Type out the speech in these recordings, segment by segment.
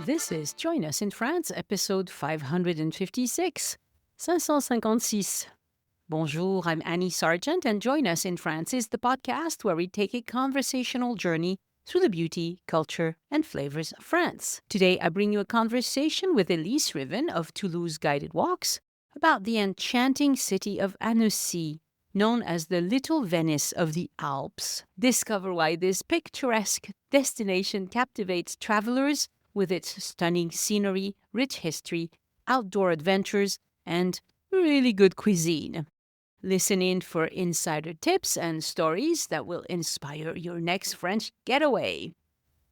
This is Join Us in France, episode 556. 556. Bonjour, I'm Annie Sargent, and Join Us in France is the podcast where we take a conversational journey through the beauty, culture, and flavors of France. Today, I bring you a conversation with Elyse Rivin of Toulouse Guided Walks about the enchanting city of Annecy, known as the Little Venice of the Alps. Discover why this picturesque destination captivates travelers with its stunning scenery, rich history, outdoor adventures, and really good cuisine. Listen in for insider tips and stories that will inspire your next French getaway.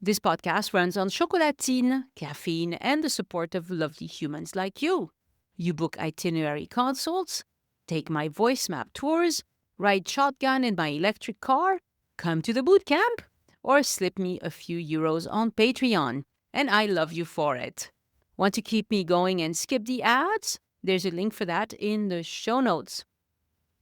This podcast runs on chocolatine, caffeine, and the support of lovely humans like you. You book itinerary consults, take my voice map tours, ride shotgun in my electric car, come to the boot camp, or slip me a few euros on Patreon. And I love you for it. Want to keep me going and skip the ads? There's a link for that in the show notes.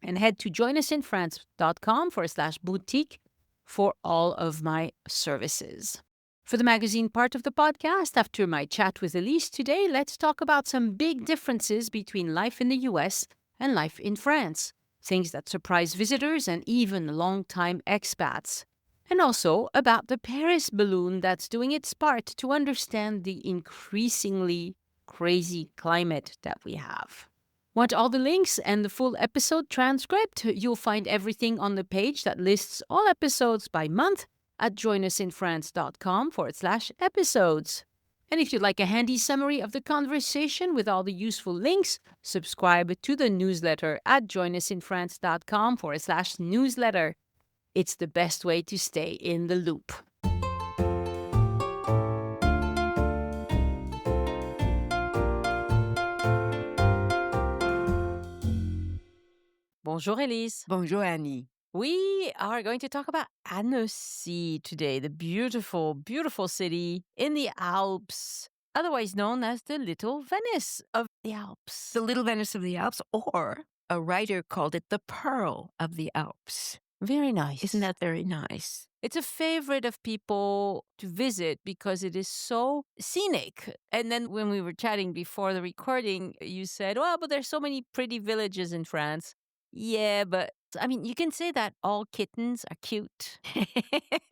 And head to joinusinfrance.com/boutique for all of my services. For the magazine part of the podcast, after my chat with Elyse today, let's talk about some big differences between life in the US and life in France. Things that surprise visitors and even long-time expats. And also about the Paris balloon that's doing its part to understand the increasingly crazy climate that we have. Want all the links and the full episode transcript? You'll find everything on the page that lists all episodes by month at joinusinfrance.com/episodes. And if you'd like a handy summary of the conversation with all the useful links, subscribe to the newsletter at joinusinfrance.com/newsletter. It's the best way to stay in the loop. Bonjour, Elyse. Bonjour, Annie. We are going to talk about Annecy today, the beautiful, beautiful city in the Alps, otherwise known as the Little Venice of the Alps. The Little Venice of the Alps, or a writer called it the Pearl of the Alps. Very nice. Isn't that very nice? It's a favorite of people to visit because it is so scenic. And then when we were chatting before the recording, you said, well, but there's so many pretty villages in France. Yeah, but I mean, you can say that all kittens are cute,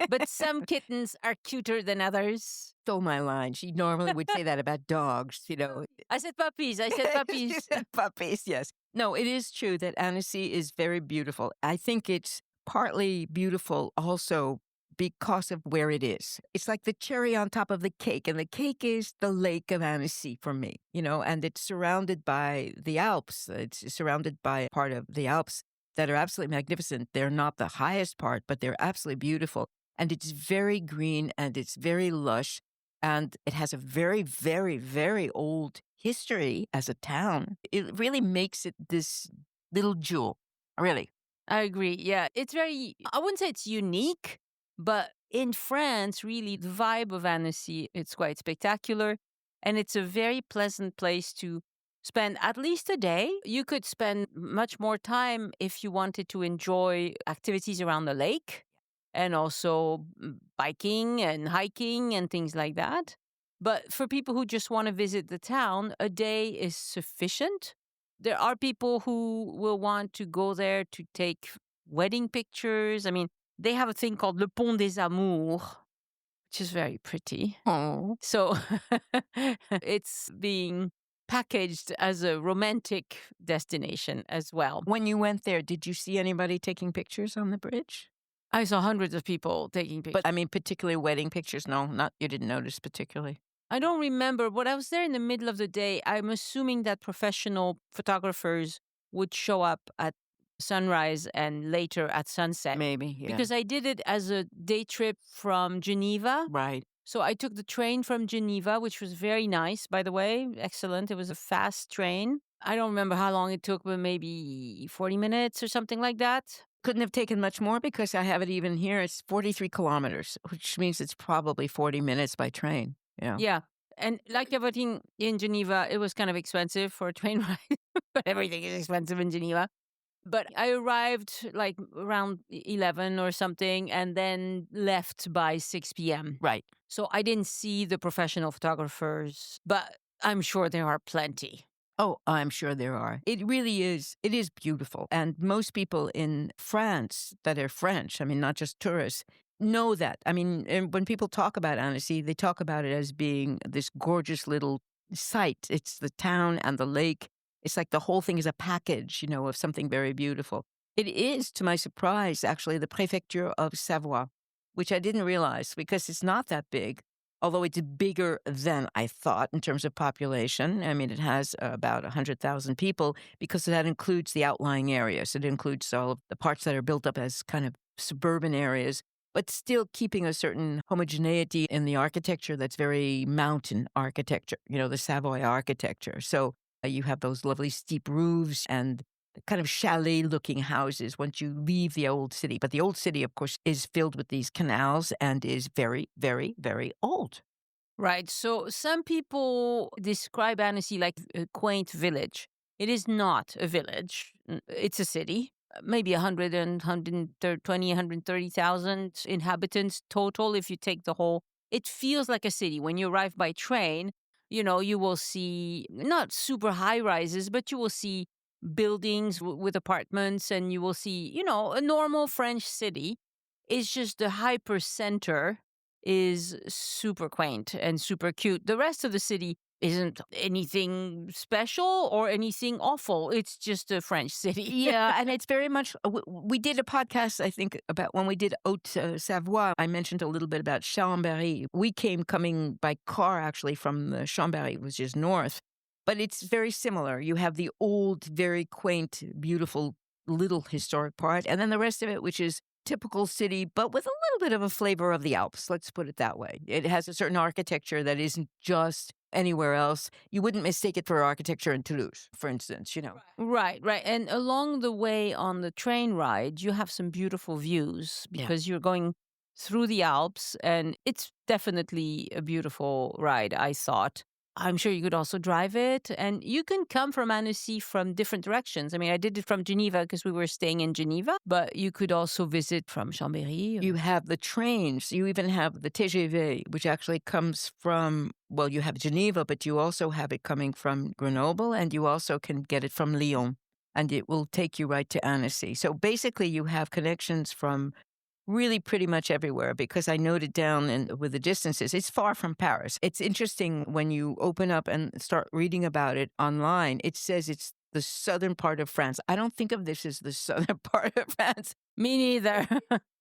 but some kittens are cuter than others. Stole my line. She normally would say that about dogs, you know. I said puppies. I said puppies. She said puppies, yes. No, it is true that Annecy is very beautiful. I think it's partly beautiful also because of where it is. It's like the cherry on top of the cake, and the cake is the Lake of Annecy for me, you know, and it's surrounded by the Alps. It's surrounded by part of the Alps that are absolutely magnificent. They're not the highest part, but they're absolutely beautiful. And it's very green and it's very lush. And it has a very, very, very old history as a town. It really makes it this little jewel, really. I agree. Yeah, it's very, I wouldn't say it's unique, but in France, really, the vibe of Annecy, it's quite spectacular. And it's a very pleasant place to spend at least a day. You could spend much more time if you wanted to enjoy activities around the lake and also biking and hiking and things like that. But for people who just want to visit the town, a day is sufficient. There are people who will want to go there to take wedding pictures. I mean, they have a thing called Le Pont des Amours, which is very pretty. Oh. So it's being packaged as a romantic destination as well. When you went there, did you see anybody taking pictures on the bridge? I saw hundreds of people taking pictures. But I mean, particularly wedding pictures. No, not you didn't notice particularly. I don't remember, but I was there in the middle of the day. I'm assuming that professional photographers would show up at sunrise and later at sunset. Maybe, yeah. Because I did it as a day trip from Geneva. Right. So I took the train from Geneva, which was very nice, by the way. Excellent. It was a fast train. I don't remember how long it took, but maybe 40 minutes or something like that. Couldn't have taken much more because I have it even here. It's 43 kilometers, which means it's probably 40 minutes by train. Yeah. Yeah. And like everything in Geneva, it was kind of expensive for a train ride, but everything is expensive in Geneva. But I arrived like around 11 or something and then left by 6 p.m. Right. So I didn't see the professional photographers, but I'm sure there are plenty. Oh, I'm sure there are. It really is. It is beautiful. And most people in France that are French, I mean, not just tourists, know that. I mean, and when people talk about Annecy, they talk about it as being this gorgeous little site. It's the town and the lake. It's like the whole thing is a package, of something very beautiful. It is, to my surprise, actually the prefecture of Savoy, which I didn't realize because it's not that big. Although it's bigger than I thought in terms of population. I mean, it has about 100,000 people because that includes the outlying areas. It includes all of the parts that are built up as kind of suburban areas, but still keeping a certain homogeneity in the architecture that's very mountain architecture, the Savoy architecture. So you have those lovely steep roofs and kind of chalet-looking houses once you leave the old city. But the old city, of course, is filled with these canals and is very, very, very old. Right. So some people describe Annecy like a quaint village. It is not a village. It's a city. Maybe 100 and 120, 130,000 inhabitants total if you take the whole. It feels like a city. When you arrive by train, you will see not super high rises, but you will see buildings with apartments, and you will see, a normal French city. It's just the hyper center is super quaint and super cute. The rest of the city isn't anything special or anything awful. It's just a French city. Yeah, and it's very much, we did a podcast, I think, about when we did Haute Savoie. I mentioned a little bit about Chambéry. We came coming by car, actually, from the Chambéry, which is north. But it's very similar. You have the old, very quaint, beautiful little historic part, and then the rest of it, which is typical city, but with a little bit of a flavor of the Alps. Let's put it that way. It has a certain architecture that isn't just anywhere else. You wouldn't mistake it for architecture in Toulouse, for instance, Right. And along the way on the train ride, you have some beautiful views because you're going through the Alps, and it's definitely a beautiful ride, I thought. I'm sure you could also drive it, and you can come from Annecy from different directions. I mean, I did it from Geneva because we were staying in Geneva, but you could also visit from Chambéry. You have the trains. You even have the TGV, which actually comes from, well, you have Geneva, but you also have it coming from Grenoble, and you also can get it from Lyon, and it will take you right to Annecy. So basically, you have connections from really pretty much everywhere, because I noted down and with the distances, it's far from Paris. It's interesting when you open up and start reading about it online, it says it's the southern part of France. I don't think of this as the southern part of France. Me neither.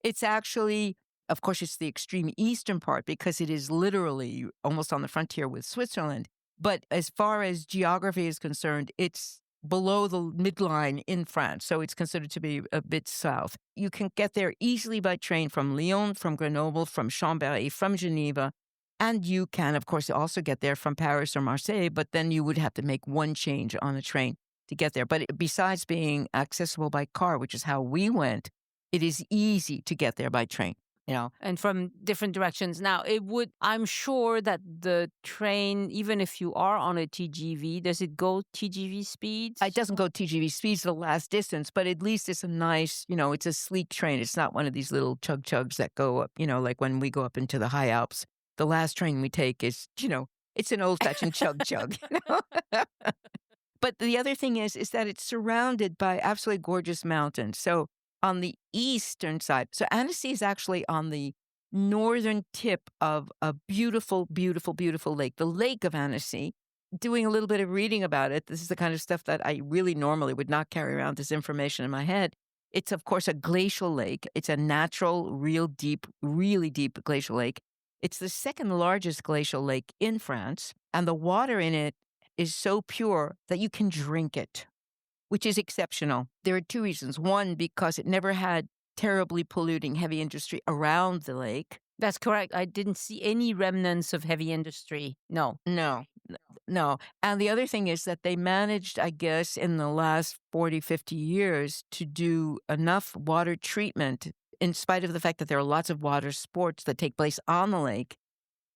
It's actually, of course, it's the extreme eastern part because it is literally almost on the frontier with Switzerland. But as far as geography is concerned, it's below the midline in France, so it's considered to be a bit south. You can get there easily by train from Lyon, from Grenoble, from Chambéry, from Geneva, and you can, of course, also get there from Paris or Marseille, but then you would have to make one change on a train to get there. But besides being accessible by car, which is how we went, it is easy to get there by train. And from different directions. Now, I'm sure that the train, even if you are on a TGV, does it go TGV speeds? It doesn't go TGV speeds the last distance, but at least it's a nice, it's a sleek train. It's not one of these little chug-chugs that go up, like when we go up into the high Alps. The last train we take is, it's an old-fashioned chug-chug. But the other thing is that it's surrounded by absolutely gorgeous mountains. So on the eastern side, so Annecy is actually on the northern tip of a beautiful, beautiful, beautiful lake, the Lake of Annecy. Doing a little bit of reading about it, this is the kind of stuff that I really normally would not carry around this information in my head. It's, of course, a glacial lake. It's a natural, really deep glacial lake. It's the second largest glacial lake in France, and the water in it is so pure that you can drink it, which is exceptional. There are two reasons. One, because it never had terribly polluting heavy industry around the lake. That's correct. I didn't see any remnants of heavy industry. No. And the other thing is that they managed, I guess, in the last 40, 50 years to do enough water treatment, in spite of the fact that there are lots of water sports that take place on the lake,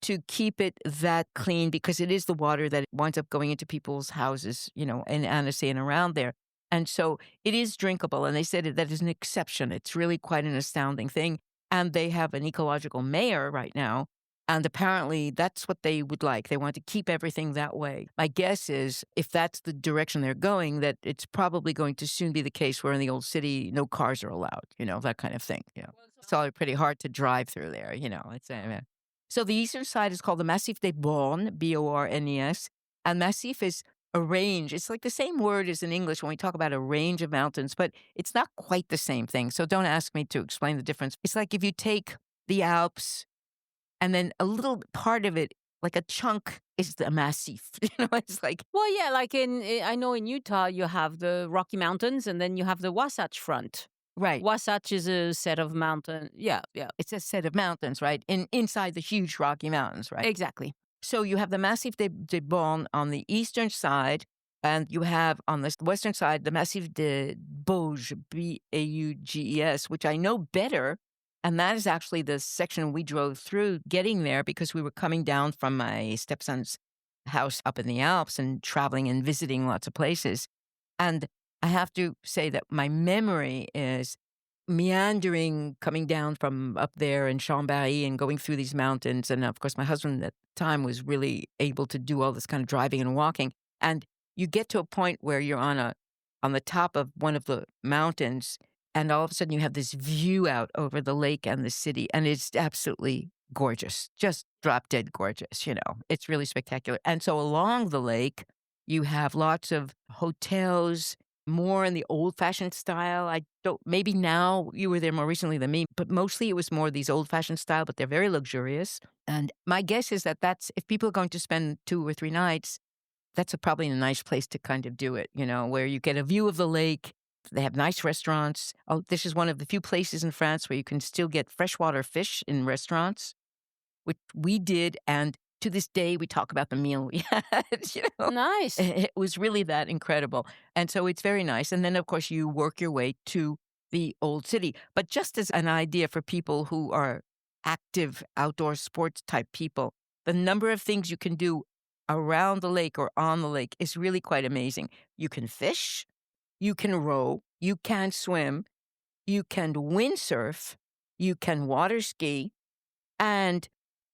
to keep it that clean, because it is the water that winds up going into people's houses, in Annecy and around there. And so it is drinkable. And they said that is an exception. It's really quite an astounding thing. And they have an ecological mayor right now. And apparently that's what they would like. They want to keep everything that way. My guess is if that's the direction they're going, that it's probably going to soon be the case where in the old city, no cars are allowed, that kind of thing. It's all pretty hard to drive through there, So the eastern side is called the Massif des Bornes, Bornes. And Massif is a range. It's like the same word as in English when we talk about a range of mountains, but it's not quite the same thing. So don't ask me to explain the difference. It's like if you take the Alps and then a little part of it, like a chunk, is the Massif. It's like... Well, yeah, like I know in Utah, you have the Rocky Mountains and then you have the Wasatch Front. Right. Wasatch is a set of mountains. Yeah. It's a set of mountains, right? Inside the huge Rocky Mountains, right? Exactly. So you have the Massif des Bornes on the eastern side, and you have on the western side the Massif des Bauges, Bauges, which I know better. And that is actually the section we drove through getting there because we were coming down from my stepson's house up in the Alps and traveling and visiting lots of places. And I have to say that my memory is meandering, coming down from up there in Chambéry and going through these mountains. And of course, my husband at the time was really able to do all this kind of driving and walking. And you get to a point where you're on the top of one of the mountains, and all of a sudden you have this view out over the lake and the city, and it's absolutely gorgeous, just drop dead gorgeous. It's really spectacular. And so along the lake, you have lots of hotels, more in the old-fashioned style. Maybe now you were there more recently than me, but mostly it was more these old-fashioned style, but they're very luxurious. And my guess is that if people are going to spend 2 or 3 nights, that's probably a nice place to kind of do it, where you get a view of the lake. They have nice restaurants. Oh, this is one of the few places in France where you can still get freshwater fish in restaurants, which we did. And to this day, we talk about the meal we had, Nice. It was really that incredible. And so it's very nice. And then, of course, you work your way to the old city. But just as an idea for people who are active outdoor sports type people, the number of things you can do around the lake or on the lake is really quite amazing. You can fish, you can row, you can swim, you can windsurf, you can water ski, and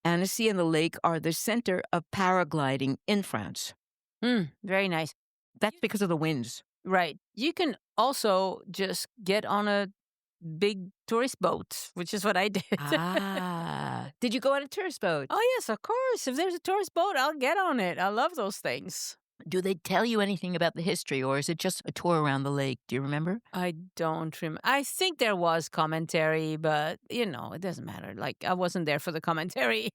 Annecy and the lake are the center of paragliding in France. Very nice. That's because of the winds. Right. You can also just get on a big tourist boat, which is what I did. Did you go on a tourist boat? Oh, yes, of course. If there's a tourist boat, I'll get on it. I love those things. Do they tell you anything about the history, or is it just a tour around the lake? Do you remember? I don't remember. I think there was commentary, but, it doesn't matter. Like, I wasn't there for the commentary.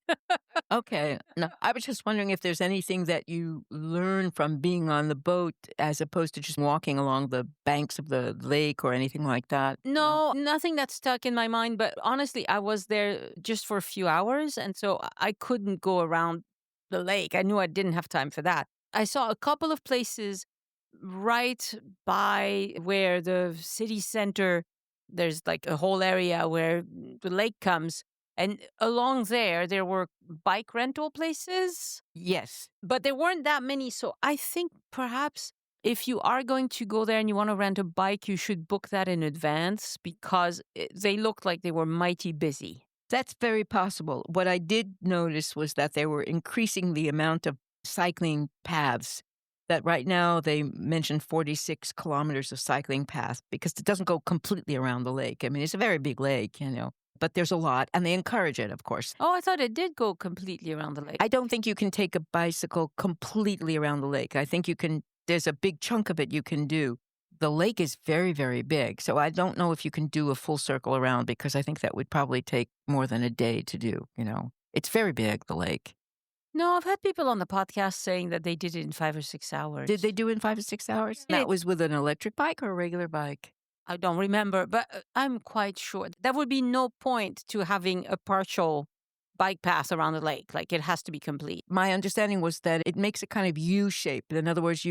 Okay. No, I was just wondering if there's anything that you learn from being on the boat as opposed to just walking along the banks of the lake or anything like that. No, nothing that stuck in my mind. But honestly, I was there just for a few hours. And so I couldn't go around the lake. I knew I didn't have time for that. I saw a couple of places right by where the city center, there's like a whole area where the lake comes. And along there were bike rental places. Yes. But there weren't that many. So I think perhaps if you are going to go there and you want to rent a bike, you should book that in advance because they looked like they were mighty busy. That's very possible. What I did notice was that they were increasing the amount of cycling paths. That right now they mentioned 46 kilometers of cycling path because it doesn't go completely around the lake. I mean, it's a very big lake, but there's a lot, and they encourage it, of course. Oh, I thought it did go completely around the lake. I don't think you can take a bicycle completely around the lake. I think there's a big chunk of it you can do. The lake is very, very big, so I don't know if you can do a full circle around because I think that would probably take more than a day to do, It's very big, the lake. No, I've had people on the podcast saying that they did it in 5 or 6 hours. Did they do it in 5 or 6 hours? That was with an electric bike or a regular bike? I don't remember, but I'm quite sure there would be no point to having a partial bike path around the lake. Like, it has to be complete. My understanding was that it makes a kind of U shape. In other words,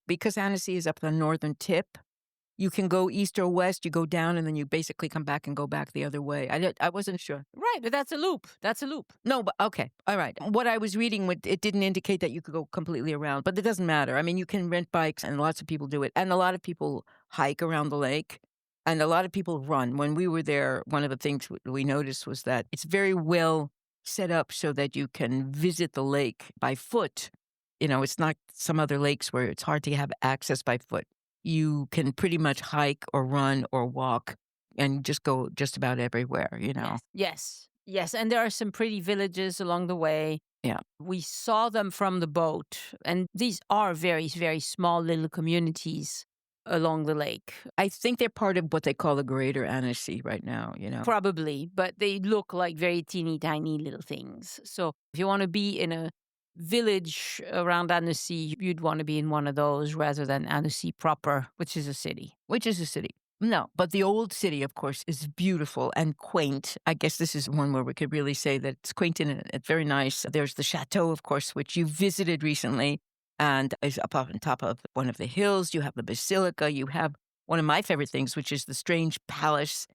because Annecy is up the northern tip, you can go east or west, you go down, and then you basically come back and go back the other way. I wasn't sure. Right, but that's a loop. That's a loop. No, but okay. All right. What I was reading, it didn't indicate that you could go completely around, but it doesn't matter. I mean, you can rent bikes and lots of people do it. And a lot of people hike around the lake and a lot of people run. When we were there, one of the things we noticed was that it's very well set up so that you can visit the lake by foot. It's not some other lakes where it's hard to have access by foot. You can pretty much hike or run or walk and just go just about everywhere, Yes. And there are some pretty villages along the way. Yeah. We saw them from the boat, and these are very, very small little communities along the lake. I think they're part of what they call the Greater Annecy right now, Probably, but they look like very teeny tiny little things. So if you want to be in a village around Annecy, you'd want to be in one of those rather than Annecy proper, which is a city. No, but the old city, of course, is beautiful and quaint. I guess this is one where we could really say that it's quaint and it's very nice. There's the Château, of course, which you visited recently and is up on top of one of the hills. You have the Basilica. You have one of my favorite things, which is the strange palace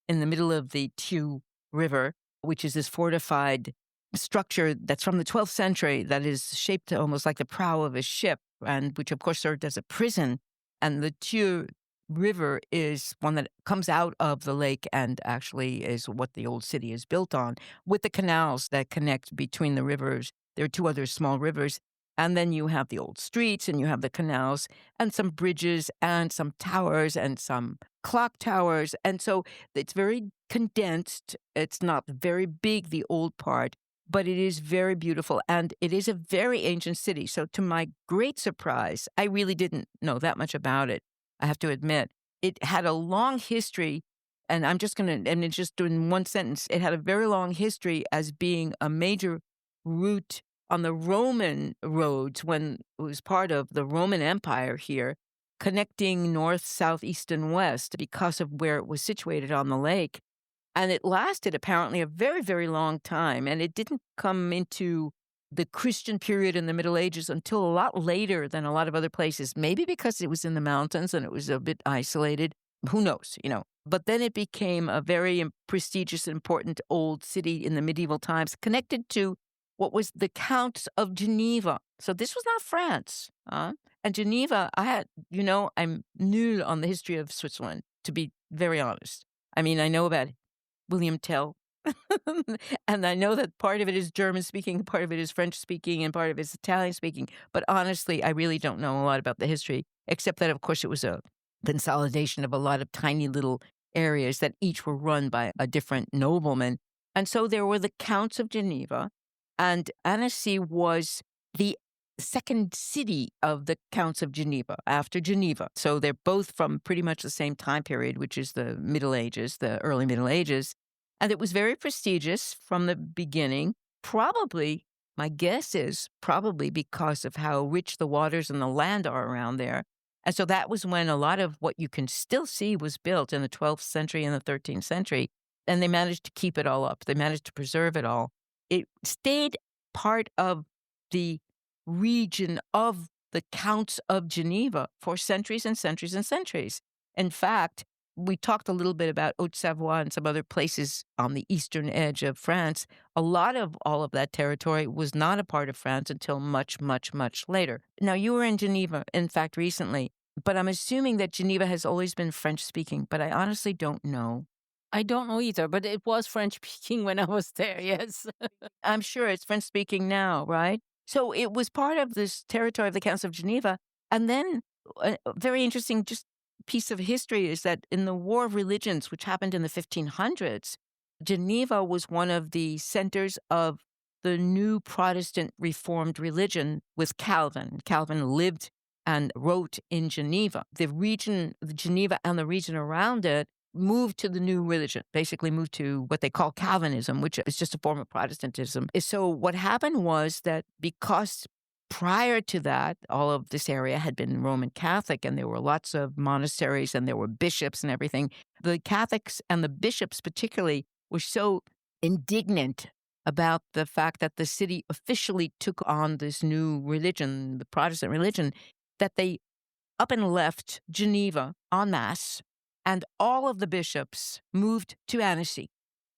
in the middle of the Thiou River, which is this fortified structure that's from the 12th century that is shaped almost like the prow of a ship, and which, of course, served as a prison. And the Thiou River is one that comes out of the lake and actually is what the old city is built on, with the canals that connect between the rivers. There are two other small rivers. And then you have the old streets and you have the canals and some bridges and some towers and some clock towers. And so it's very condensed. It's not very big, the old part, but it is very beautiful. And it is a very ancient city. So to my great surprise, I really didn't know that much about it. I have to admit, it had a long history, and it's just in one sentence, it had a very long history as being a major route on the Roman roads when it was part of the Roman Empire here, connecting north, south, east, and west because of where it was situated on the lake. And it lasted apparently a very, very long time, and it didn't come into the Christian period in the Middle Ages until a lot later than a lot of other places, maybe because it was in the mountains and it was a bit isolated. Who knows, But then it became a very prestigious, important old city in the medieval times, connected to what was the Counts of Geneva. So this was not France. And Geneva, I'm nul on the history of Switzerland, to be very honest. I mean, I know about William Tell. And I know that part of it is German speaking, part of it is French speaking, and part of it is Italian speaking. But honestly, I really don't know a lot about the history, except that, of course, it was a consolidation of a lot of tiny little areas that each were run by a different nobleman. And so there were the Counts of Geneva, and Annecy was the second city of the Counts of Geneva after Geneva. So they're both from pretty much the same time period, which is the Middle Ages, the early Middle Ages. And it was very prestigious from the beginning, probably, my guess is probably because of how rich the waters and the land are around there. And so that was when a lot of what you can still see was built in the 12th century and the 13th century. And they managed to keep it all up. They managed to preserve it all. It stayed part of the region of the Counts of Geneva for centuries and centuries and centuries. In fact, we talked a little bit about Haute-Savoie and some other places on the eastern edge of France. A lot of all of that territory was not a part of France until much, much, much later. Now, you were in Geneva, in fact, recently, but I'm assuming that Geneva has always been French-speaking, but I honestly don't know. I don't know either, but it was French-speaking when I was there, yes. I'm sure it's French-speaking now, right? So it was part of this territory of the Council of Geneva. And then a very interesting just piece of history is that in the War of Religions, which happened in the 1500s, Geneva was one of the centers of the new Protestant Reformed religion with Calvin. Calvin lived and wrote in Geneva. The region, Geneva and the region around it, moved to the new religion, basically moved to what they call Calvinism, which is just a form of Protestantism. So what happened was that because prior to that, all of this area had been Roman Catholic, and there were lots of monasteries, and there were bishops and everything. The Catholics and the bishops particularly were so indignant about the fact that the city officially took on this new religion, the Protestant religion, that they up and left Geneva en masse, and all of the bishops moved to Annecy.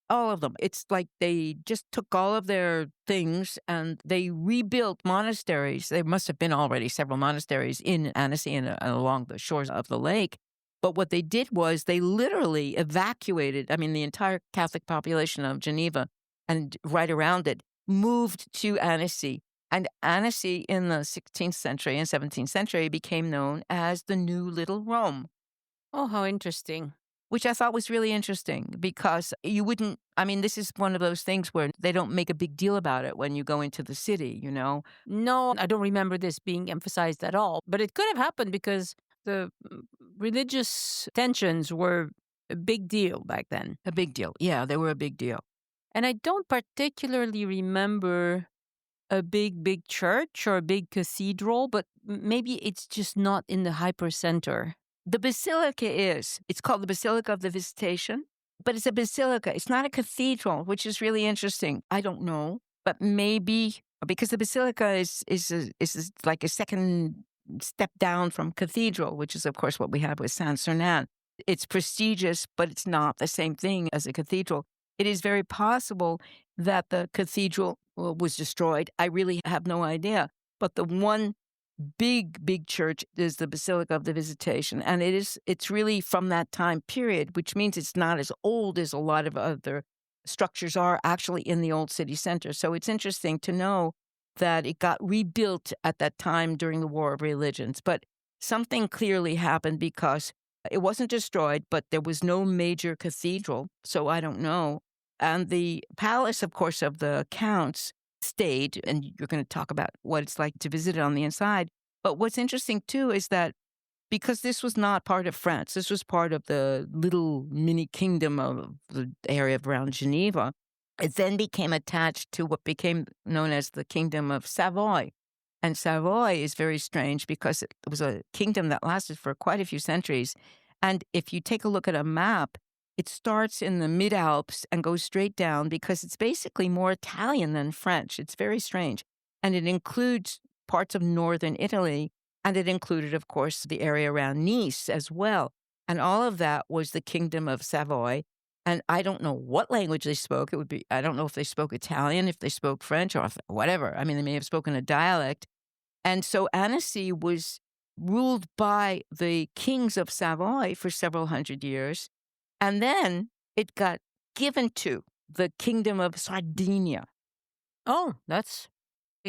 All of them. It's like they just took all of their things and they rebuilt monasteries. There must have been already several monasteries in Annecy and along the shores of the lake. But what they did was they literally evacuated, the entire Catholic population of Geneva and right around it moved to Annecy. And Annecy in the 16th century and 17th century became known as the New Little Rome. Oh, how interesting. Which I thought was really interesting because you wouldn't, this is one of those things where they don't make a big deal about it when you go into the city, No, I don't remember this being emphasized at all, but it could have happened because the religious tensions were a big deal back then. A big deal. Yeah, they were a big deal. And I don't particularly remember a big church or a big cathedral, but maybe it's just not in the hypercenter. The basilica is. It's called the Basilica of the Visitation, but it's a basilica. It's not a cathedral, which is really interesting. I don't know, but maybe because the basilica is like a second step down from cathedral, which is, of course, what we have with Saint-Sernin. It's prestigious, but it's not the same thing as a cathedral. It is very possible that the cathedral was destroyed. I really have no idea. But the one big church is the Basilica of the Visitation. And it's really from that time period, which means it's not as old as a lot of other structures are actually in the old city center. So it's interesting to know that it got rebuilt at that time during the War of Religions. But something clearly happened because it wasn't destroyed, but there was no major cathedral. So I don't know. And the palace, of course, of the counts stayed, and you're going to talk about what it's like to visit it on the inside. But what's interesting, too, is that because this was not part of France, this was part of the little mini kingdom of the area around Geneva, it then became attached to what became known as the Kingdom of Savoy. And Savoy is very strange because it was a kingdom that lasted for quite a few centuries. And if you take a look at a map, it starts in the mid-Alps and goes straight down because it's basically more Italian than French. It's very strange. And it includes parts of northern Italy, and it included, of course, the area around Nice as well. And all of that was the Kingdom of Savoy. And I don't know what language they spoke. I don't know if they spoke Italian, if they spoke French, or whatever. They may have spoken a dialect. And so Annecy was ruled by the kings of Savoy for several hundred years. And then it got given to the Kingdom of Sardinia. Oh, that's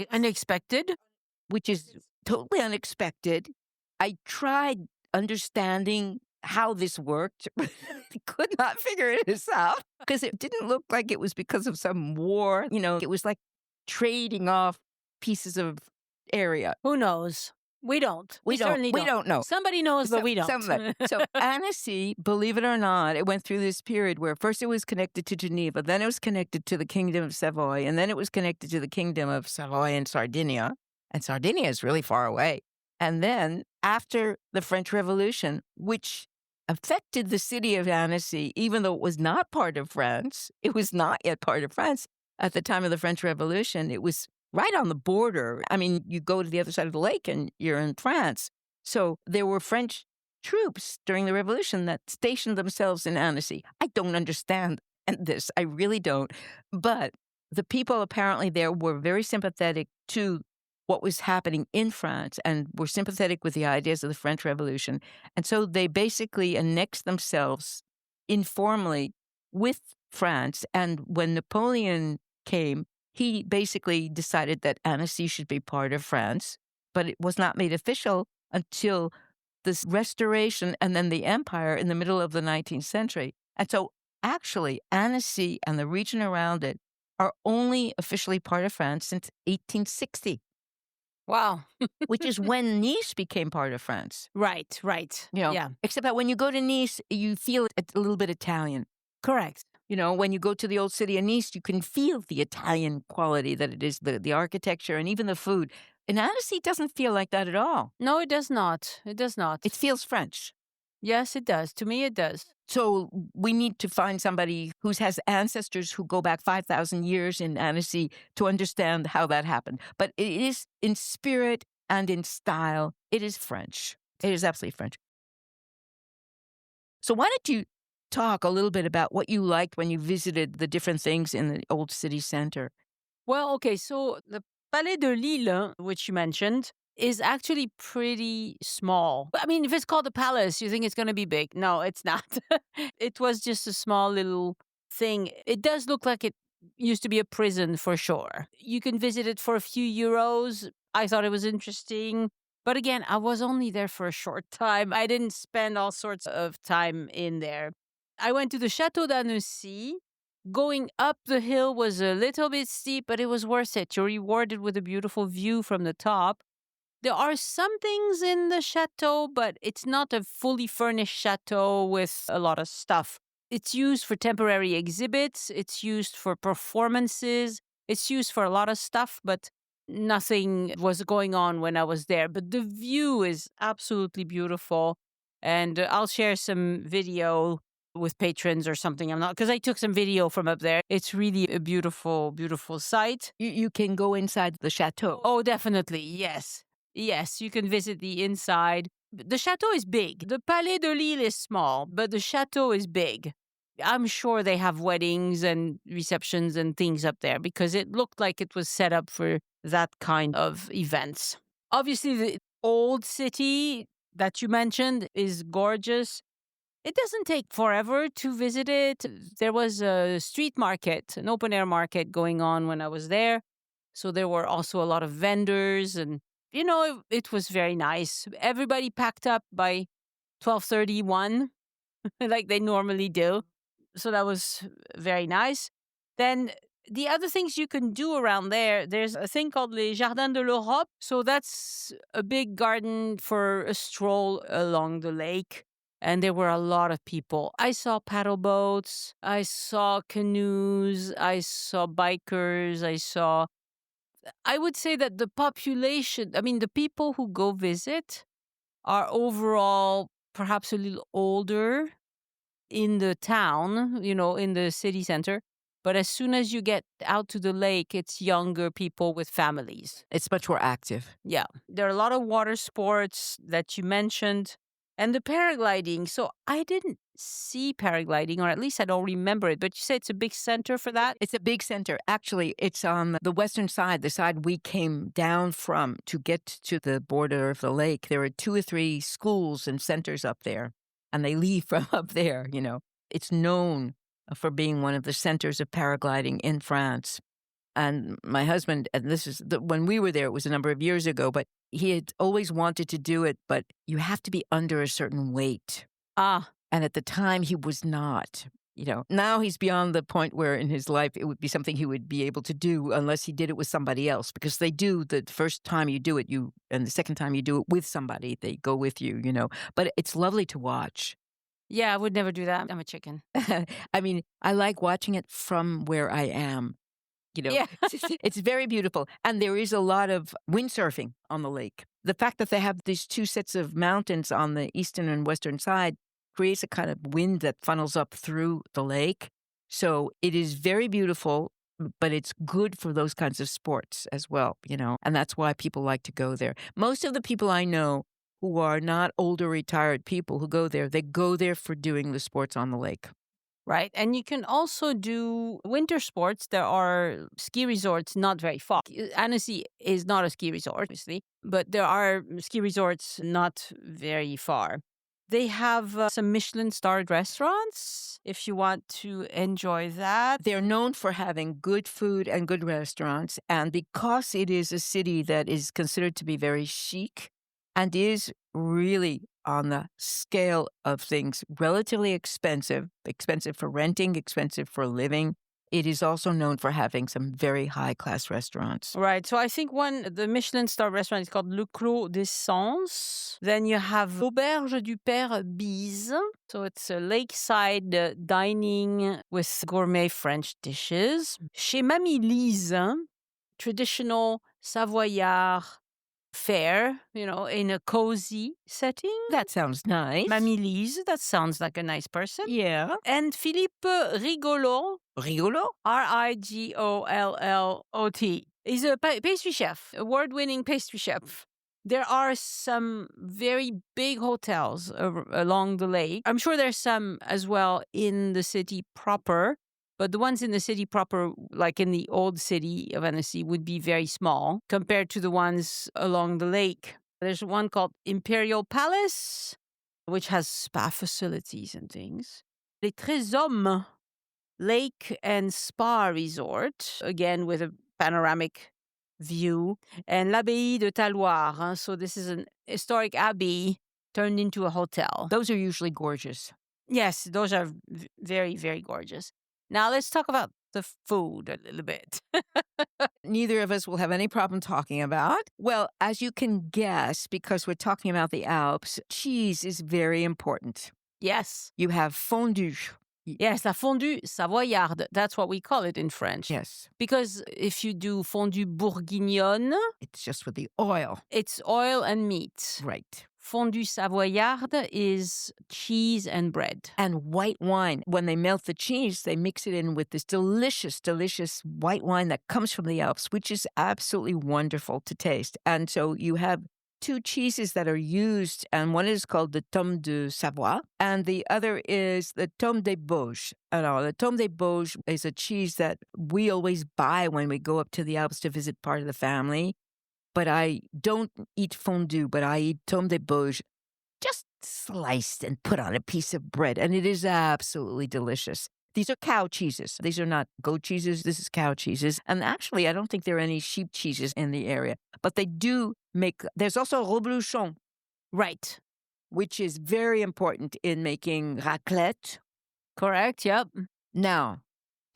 unexpected. Which is totally unexpected. I tried understanding how this worked, but I could not figure this out because it didn't look like it was because of some war. It was like trading off pieces of area. Who knows? We don't. We don't know. Somebody knows, but we don't. So Annecy, believe it or not, it went through this period where first it was connected to Geneva, then it was connected to the Kingdom of Savoy, and then it was connected to the Kingdom of Savoy and Sardinia. And Sardinia is really far away. And then after the French Revolution, which affected the city of Annecy, even though it was not part of France, it was not yet part of France at the time of the French Revolution. It was right on the border. You go to the other side of the lake and you're in France. So there were French troops during the Revolution that stationed themselves in Annecy. I don't understand this. I really don't. But the people apparently there were very sympathetic to what was happening in France and were sympathetic with the ideas of the French Revolution. And so they basically annexed themselves informally with France. And when Napoleon came, he basically decided that Annecy should be part of France, but it was not made official until this restoration and then the empire in the middle of the 19th century. And so actually Annecy and the region around it are only officially part of France since 1860. Wow. Which is when Nice became part of France. Right. Yeah. Except that when you go to Nice, you feel it a little bit Italian. Correct. When you go to the old city of Nice, you can feel the Italian quality that it is, the architecture and even the food. And Annecy doesn't feel like that at all. No, it does not. It does not. It feels French. Yes, it does. To me, it does. So we need to find somebody who has ancestors who go back 5,000 years in Annecy to understand how that happened. But it is in spirit and in style, it is French. It is absolutely French. So why don't you talk a little bit about what you liked when you visited the different things in the old city center? Well, okay, so the Palais de Lille, which you mentioned, is actually pretty small. I mean, if it's called the palace, you think it's going to be big. No, it's not. It was just a small little thing. It does look like it used to be a prison for sure. You can visit it for a few euros. I thought it was interesting. But again, I was only there for a short time. I didn't spend all sorts of time in there. I went to the Château d'Annecy. Going up the hill was a little bit steep, but it was worth it. You're rewarded with a beautiful view from the top. There are some things in the chateau, but it's not a fully furnished chateau with a lot of stuff. It's used for temporary exhibits, it's used for performances, it's used for a lot of stuff, but nothing was going on when I was there. But the view is absolutely beautiful. And I'll share some video with patrons or something. I'm not, because I took some video from up there. It's really a beautiful, beautiful sight. You can go inside the chateau. Oh, definitely. Yes. Yes, you can visit the inside. The chateau is big. The Palais de Lille is small, but the chateau is big. I'm sure they have weddings and receptions and things up there because it looked like it was set up for that kind of events. Obviously, the old city that you mentioned is gorgeous. It doesn't take forever to visit it. There was a street market, an open air market going on when I was there. So there were also a lot of vendors and it was very nice. Everybody packed up by 12:31 like they normally do. So that was very nice. Then the other things you can do around there, there's a thing called Les Jardins de l'Europe. So that's a big garden for a stroll along the lake. And there were a lot of people. I saw paddle boats, I saw canoes, I saw bikers, I would say that the population, I mean, the people who go visit are overall perhaps a little older in the town, in the city center. But as soon as you get out to the lake, it's younger people with families. It's much more active. Yeah. There are a lot of water sports that you mentioned and the paragliding. So I didn't see paragliding, or at least I don't remember it. But you say it's a big center for that? It's a big center. Actually, it's on the western side, the side we came down from to get to the border of the lake. There are 2 or 3 schools and centers up there, and they leave from up there, It's known for being one of the centers of paragliding in France. And my husband, and this is when we were there, it was a number of years ago, but he had always wanted to do it, but you have to be under a certain weight. And at the time, he was not. Now he's beyond the point where in his life it would be something he would be able to do unless he did it with somebody else, because they do the first time you do it, and the second time you do it with somebody, they go with you, But it's lovely to watch. Yeah, I would never do that. I'm a chicken. I mean, I like watching it from where I am. Yeah. It's very beautiful. And there is a lot of windsurfing on the lake. The fact that they have these 2 sets of mountains on the eastern and western side creates a kind of wind that funnels up through the lake. So it is very beautiful, but it's good for those kinds of sports as well, and that's why people like to go there. Most of the people I know who are not older retired people who go there, they go there for doing the sports on the lake. Right. And you can also do winter sports. There are ski resorts not very far. Annecy is not a ski resort, obviously, but there are ski resorts not very far. They have some Michelin-starred restaurants if you want to enjoy that. They're known for having good food and good restaurants. And because it is a city that is considered to be very chic and is really on the scale of things relatively expensive for renting, expensive for living, it is also known for having some very high-class restaurants. Right. So I think the Michelin-star restaurant is called Le Clos des Sens. Then you have L'Auberge du Père Bise. So it's a lakeside dining with gourmet French dishes. Chez Mamie Lise, traditional Savoyard fare, in a cozy setting. That sounds nice. Mamie Lise, that sounds like a nice person. Yeah. And Philippe Rigolo. Rigolo? Rigollot. He's a pastry chef, award-winning pastry chef. There are some very big hotels along the lake. I'm sure there's some as well in the city proper, but the ones in the city proper, like in the old city of Annecy, would be very small compared to the ones along the lake. There's one called Imperial Palace, which has spa facilities and things. Les Tres Hommes Lake and Spa Resort, again with a panoramic view, and l'Abbaye de Taloir. So this is an historic abbey turned into a hotel. Those are usually gorgeous. Yes, those are very, very gorgeous. Now let's talk about the food a little bit. Neither of us will have any problem talking about. Well, as you can guess, because we're talking about the Alps, cheese is very important. Yes. You have fondue. Yes, la fondue Savoyard. That's what we call it in French. Yes. Because if you do fondue bourguignonne, It's just with the oil. it's oil and meat. Right. Fondue Savoyard is cheese and bread. And white wine. When they melt the cheese, they mix it in with this delicious, delicious white wine that comes from the Alps, which is absolutely wonderful to taste. And so you have two cheeses that are used, and one is called the Tome de Savoie, and the other is the Tome des Bauges. The Tome des Bauges is a cheese that we always buy when we go up to the Alps to visit part of the family. But I don't eat fondue, but I eat Tome des Bauges just sliced and put on a piece of bread, and it is absolutely delicious. These are cow cheeses. These are not goat cheeses. This is cow cheeses. And actually, I don't think there are any sheep cheeses in the area. But they do make, there's also reblochon. Right. Which is very important in making raclette. Correct, yep. Now,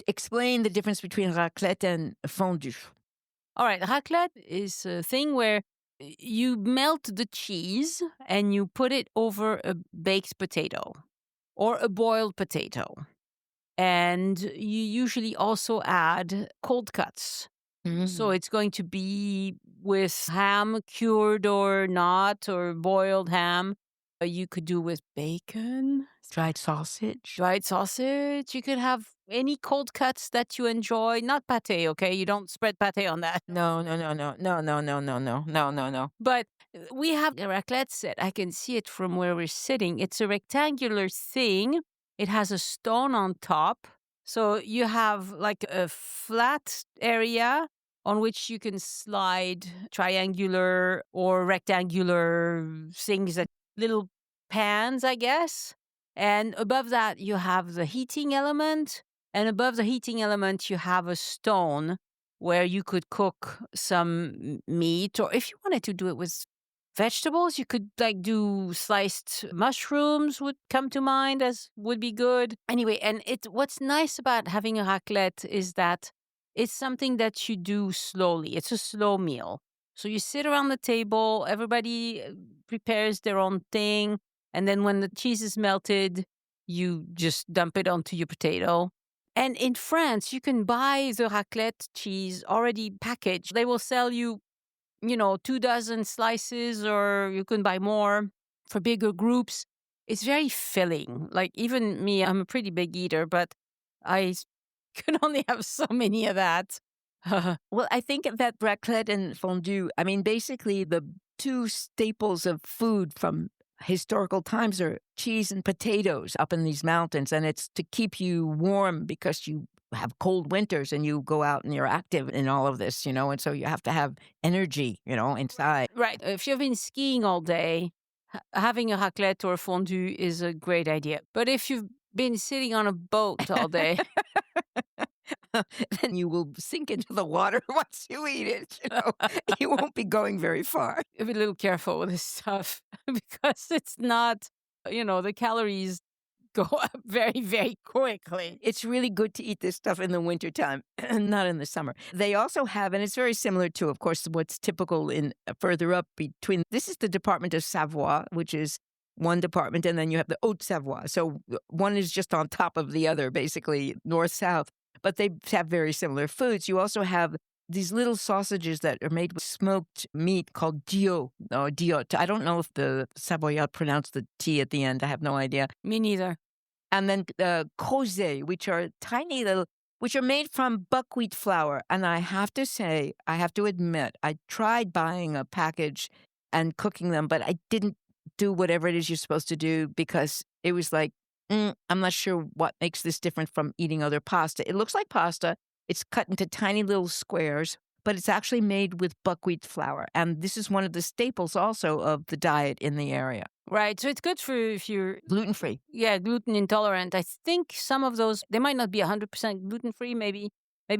explain the difference between raclette and fondue. All right, raclette is a thing where you melt the cheese and you put it over a baked potato or a boiled potato. And you usually also add cold cuts. So it's going to be with ham, cured or not, or boiled ham. You could do with bacon. Dried sausage. Dried sausage. You could have any cold cuts that you enjoy. Not pate, okay? You don't spread pate on that. No. But we have a raclette set. I can see it from where we're sitting. It's a rectangular thing. It has a stone on top. So you have like a flat area on which you can slide triangular or rectangular things, that little pans, I guess. And above that, you have the heating element. And above the heating element, you have a stone where you could cook some meat. Or if you wanted to do it with vegetables, you could like do sliced mushrooms would come to mind as would be good. Anyway, and what's nice about having a raclette is that it's something that you do slowly. It's a slow meal. So you sit around the table, everybody prepares their own thing, and then when the cheese is melted, you just dump it onto your potato. And in France, you can buy the raclette cheese already packaged. They will sell you 24 slices, or you can buy more for bigger groups. It's very filling. Like even me, I'm a pretty big eater, but I can only have so many of that. Well, I think that raclette and fondue, I mean, basically the two staples of food from historical times are cheese and potatoes up in these mountains. And it's to keep you warm because you have cold winters and you go out and you're active in all of this, and so you have to have energy, inside. Right. If you've been skiing all day, having a raclette or fondue is a great idea. But if you've been sitting on a boat all day, then you will sink into the water once you eat it. You won't be going very far. Be a little careful with this stuff because it's not, the calories go up very, very quickly. It's really good to eat this stuff in the wintertime, not in the summer. They also have, and it's very similar to, of course, what's typical in further up between. This is the department of Savoie, which is one department, and then you have the Haute-Savoie. So one is just on top of the other, basically north-south. But they have very similar foods. You also have these little sausages that are made with smoked meat called Thiou or Diot. I don't know if the Savoyard pronounced the T at the end. I have no idea. Me neither. And then crozet, which are tiny little, which are made from buckwheat flour. And I have to say, I have to admit, I tried buying a package and cooking them, but I didn't do whatever it is you're supposed to do because it was like, I'm not sure what makes this different from eating other pasta. It looks like pasta. It's cut into tiny little squares, but it's actually made with buckwheat flour. And this is one of the staples also of the diet in the area. Right. So it's good for if you're Gluten-free. Yeah, gluten intolerant. I think some of those, they might not be 100% gluten free. Maybe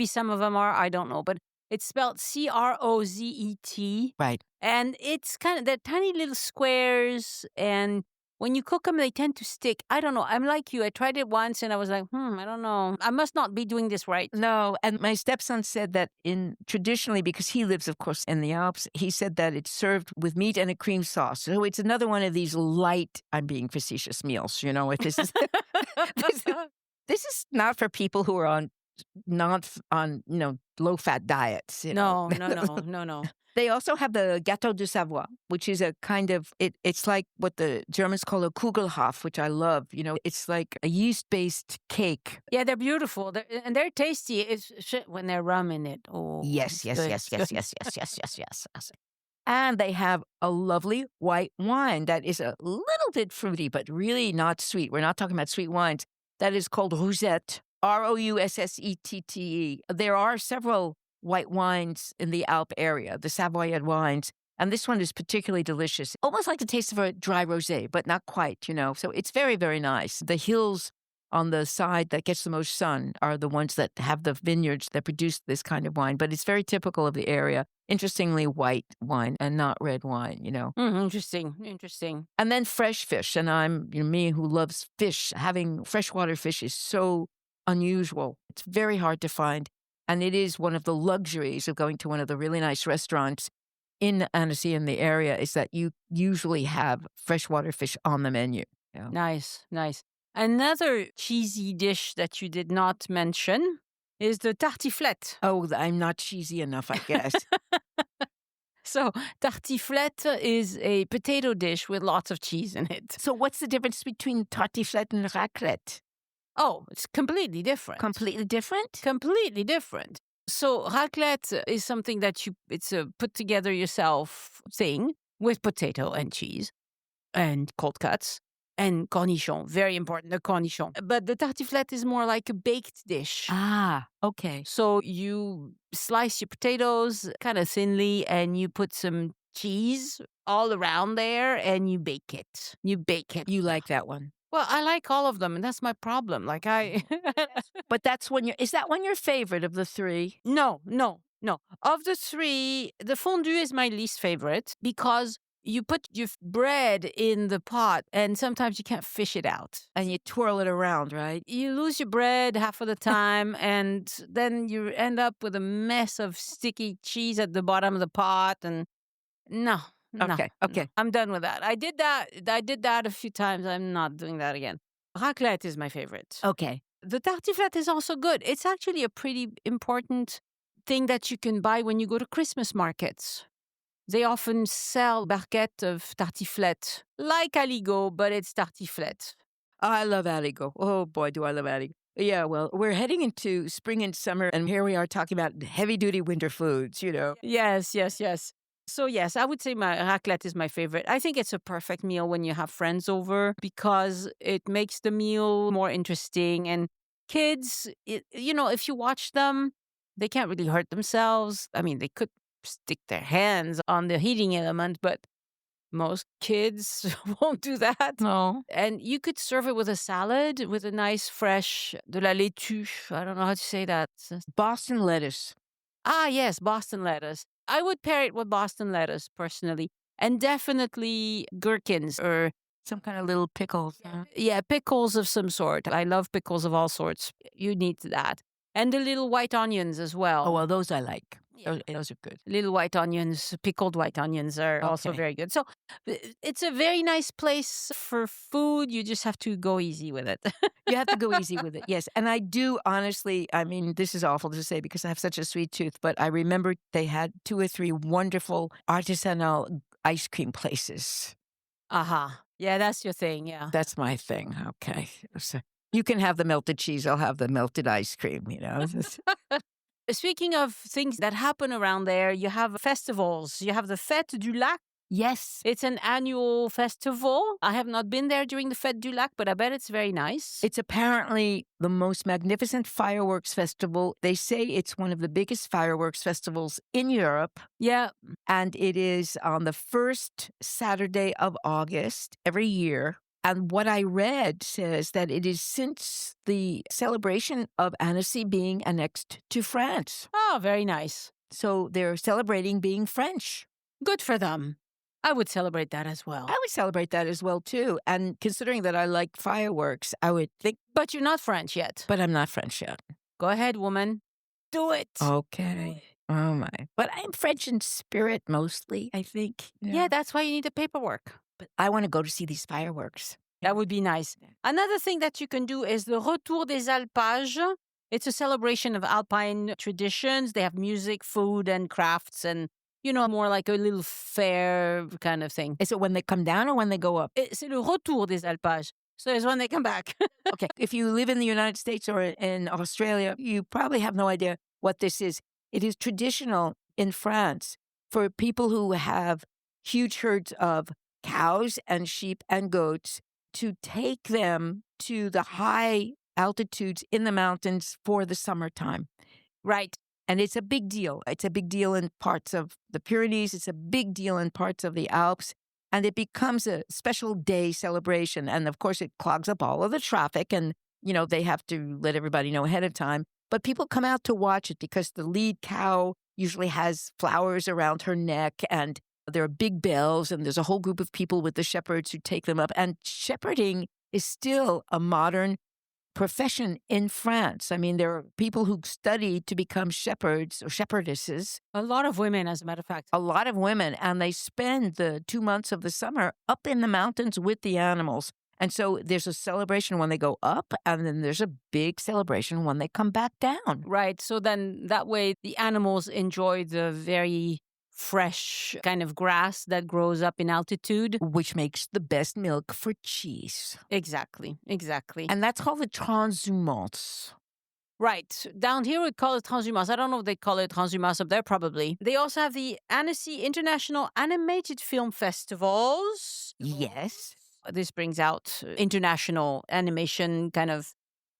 some of them are. I don't know. But it's spelled Crozet. Right. And it's kind of, they're tiny little squares. And when you cook them, they tend to stick. I don't know. I'm like you. I tried it once and I was like, I don't know. I must not be doing this right. No, and my stepson said that traditionally, because he lives, of course, in the Alps, he said that it's served with meat and a cream sauce. So it's another one of these light, I'm being facetious, meals. If this is this is not for people who are not on low fat diets. No. No. They also have the Gâteau de Savoy, which is a kind of, it's like what the Germans call a Kugelhof, which I love. It's like a yeast-based cake. Yeah, they're beautiful. They're tasty. It's when they're rum in it. Oh, yes. And they have a lovely white wine that is a little bit fruity, but really not sweet. We're not talking about sweet wines. That is called Roussette, Roussette. There are several white wines in the Alp area, the Savoyard wines. And this one is particularly delicious. Almost like the taste of a dry rosé, but not quite, So it's very, very nice. The hills on the side that gets the most sun are the ones that have the vineyards that produce this kind of wine. But it's very typical of the area. Interestingly, white wine and not red wine, Interesting. And then fresh fish. And I'm, me who loves fish, having freshwater fish is so unusual. It's very hard to find. And it is one of the luxuries of going to one of the really nice restaurants in Annecy in the area is that you usually have freshwater fish on the menu. Nice. Another cheesy dish that you did not mention is the tartiflette. Oh, I'm not cheesy enough, I guess. So tartiflette is a potato dish with lots of cheese in it. So what's the difference between tartiflette and raclette? Oh, it's completely different. Completely different? Completely different. So raclette is something that it's a put together yourself thing with potato and cheese and cold cuts and cornichon. Very important, the cornichon. But the tartiflette is more like a baked dish. Ah, okay. So you slice your potatoes kind of thinly and you put some cheese all around there and you bake it. You like that one? Well, I like all of them, and that's my problem. But that's is that one your favorite of the three? No. Of the three, the fondue is my least favorite because you put your bread in the pot and sometimes you can't fish it out. And you twirl it around, right? You lose your bread half of the time and then you end up with a mess of sticky cheese at the bottom of the pot and no. Okay. I'm done with that. I did that a few times. I'm not doing that again. Raclette is my favorite. Okay. The tartiflette is also good. It's actually a pretty important thing that you can buy when you go to Christmas markets. They often sell barquette of tartiflette, like aligot, but it's tartiflette. I love aligot. Oh boy, do I love aligot. Yeah, well, we're heading into spring and summer, and here we are talking about heavy-duty winter foods, Yes. So yes, I would say my raclette is my favorite. I think it's a perfect meal when you have friends over because it makes the meal more interesting. And kids, if you watch them, they can't really hurt themselves. I mean, they could stick their hands on the heating element, but most kids won't do that. No. And you could serve it with a salad, with a nice fresh de la laitue. I don't know how to say that. Boston lettuce. Ah, yes, Boston lettuce. I would pair it with Boston lettuce, personally. And definitely gherkins or some kind of little pickles. Yeah, pickles of some sort. I love pickles of all sorts. You need that. And the little white onions as well. Oh, well, those I like. Those are good. Little white onions, pickled white onions are also very good. So it's a very nice place for food. You just have to go easy with it. You have to go easy with it, yes. And I do honestly, I mean, this is awful to say because I have such a sweet tooth, but I remember they had 2 or 3 wonderful artisanal ice cream places. Aha. Yeah, that's your thing, yeah. That's my thing, okay. So you can have the melted cheese, I'll have the melted ice cream, Speaking of things that happen around there, you have festivals. You have the Fête du Lac. Yes. It's an annual festival. I have not been there during the Fête du Lac, but I bet it's very nice. It's apparently the most magnificent fireworks festival. They say it's one of the biggest fireworks festivals in Europe. Yeah. And it is on the first Saturday of August every year. And what I read says that it is since the celebration of Annecy being annexed to France. Oh, very nice. So they're celebrating being French. Good for them. I would celebrate that as well. I would celebrate that as well, too. And considering that I like fireworks, I would think. But you're not French yet. But I'm not French yet. Go ahead, woman. Do it. Okay. Oh, my. But I'm French in spirit mostly, I think. Yeah, that's why you need the paperwork. But I want to go to see these fireworks. That would be nice. Another thing that you can do is the Retour des Alpages. It's a celebration of Alpine traditions. They have music, food, and crafts, and, more like a little fair kind of thing. Is it when they come down or when they go up? C'est le Retour des Alpages. So it's when they come back. Okay. If you live in the United States or in Australia, you probably have no idea what this is. It is traditional in France for people who have huge herds of cows and sheep and goats to take them to the high altitudes in the mountains for the summertime. Right. And it's a big deal. It's a big deal in parts of the Pyrenees. It's a big deal in parts of the Alps. And it becomes a special day celebration. And of course, it clogs up all of the traffic. And, they have to let everybody know ahead of time. But people come out to watch it because the lead cow usually has flowers around her neck. And there are big bells. And there's a whole group of people with the shepherds who take them up. And shepherding is still a modern profession in France. I mean, there are people who study to become shepherds or shepherdesses. A lot of women, as a matter of fact. A lot of women. And they spend the 2 months of the summer up in the mountains with the animals. And so there's a celebration when they go up, and then there's a big celebration when they come back down. Right. So then that way the animals enjoy the very fresh kind of grass that grows up in altitude. Which makes the best milk for cheese. Exactly. And that's called the transhumance. Right. Down here we call it transhumance. I don't know if they call it transhumance up there, probably. They also have the Annecy International Animated Film Festivals. Yes. This brings out international animation kind of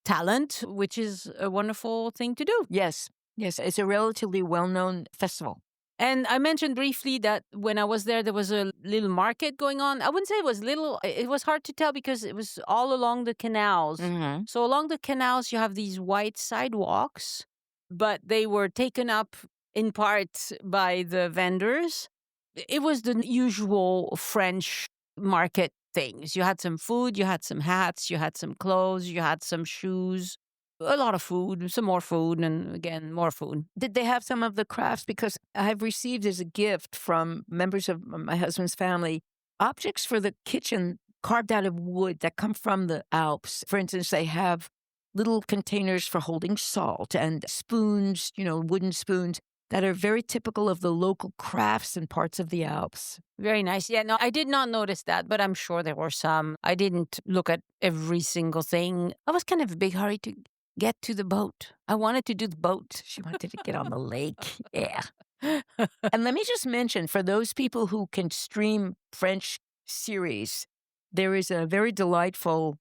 talent, which is a wonderful thing to do. Yes. It's a relatively well-known festival. And I mentioned briefly that when I was there was a little market going on. I wouldn't say it was little. It was hard to tell because it was all along the canals. Mm-hmm. So along the canals, you have these white sidewalks, but they were taken up in part by the vendors. It was the usual French market things. You had some food, you had some hats, you had some clothes, you had some shoes. A lot of food, some more food, and again, more food. Did they have some of the crafts? Because I've received as a gift from members of my husband's family objects for the kitchen carved out of wood that come from the Alps. For instance, they have little containers for holding salt and spoons, wooden spoons that are very typical of the local crafts in parts of the Alps. Very nice. Yeah, no, I did not notice that, but I'm sure there were some. I didn't look at every single thing. I was kind of in a big hurry to get to the boat. I wanted to do the boat. She wanted to get on the lake. Yeah. And let me just mention, for those people who can stream French series, there is a very delightful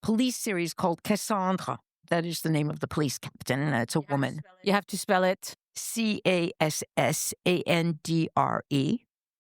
police series called Cassandre. That is the name of the police captain. It's a woman. You have to spell it. Cassandre.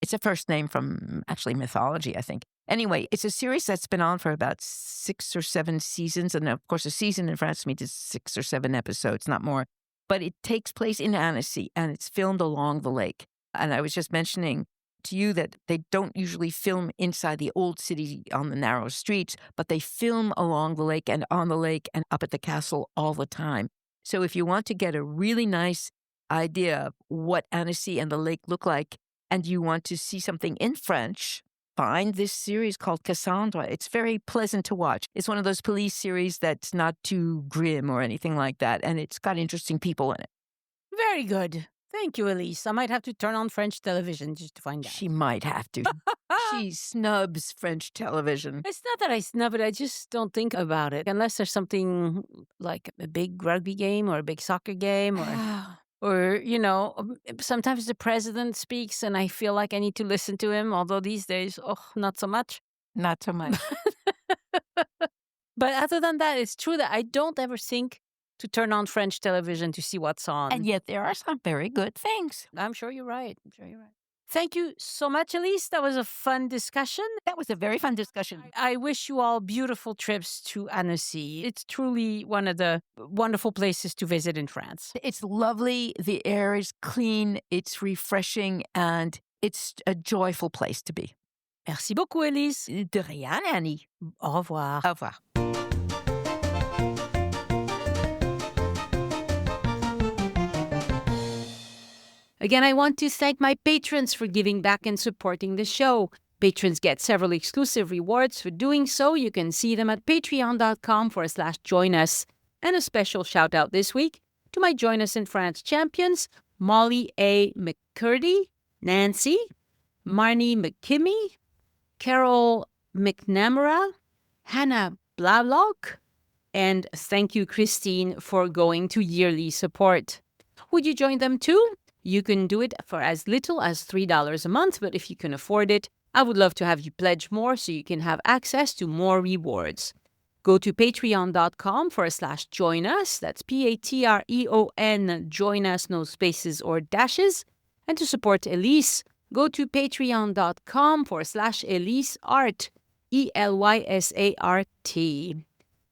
It's a first name from actually mythology, I think. Anyway, it's a series that's been on for about 6 or 7 seasons. And of course, a season in France means 6 or 7 episodes, not more. But it takes place in Annecy and it's filmed along the lake. And I was just mentioning to you that they don't usually film inside the old city on the narrow streets, but they film along the lake and on the lake and up at the castle all the time. So if you want to get a really nice idea of what Annecy and the lake look like, and you want to see something in French, find this series called Cassandra. It's very pleasant to watch. It's one of those police series that's not too grim or anything like that, and it's got interesting people in it. Very good. Thank you, Elyse. I might have to turn on French television just to find out. She might have to. She snubs French television. It's not that I snub it. I just don't think about it. Unless there's something like a big rugby game or a big soccer game or Or, sometimes the president speaks and I feel like I need to listen to him, although these days, not so much. Not so much. But other than that, it's true that I don't ever think to turn on French television to see what's on. And yet there are some very good things. I'm sure you're right. Thank you so much, Elyse. That was a fun discussion. That was a very fun discussion. I wish you all beautiful trips to Annecy. It's truly one of the wonderful places to visit in France. It's lovely. The air is clean. It's refreshing. And it's a joyful place to be. Merci beaucoup, Elyse. De rien, Annie. Au revoir. Au revoir. Again, I want to thank my patrons for giving back and supporting the show. Patrons get several exclusive rewards for doing so. You can see them at patreon.com/join us. And a special shout out this week to my Join Us in France champions, Molly A. McCurdy, Nancy, Marnie McKimmy, Carol McNamara, Hannah Blavlock, and thank you, Christine, for going to yearly support. Would you join them too? You can do it for as little as $3 a month, but if you can afford it, I would love to have you pledge more so you can have access to more rewards. Go to patreon.com/join us. That's Patreon, join us, no spaces or dashes. And to support Elyse, go to patreon.com/ElyseArt, ELYSART.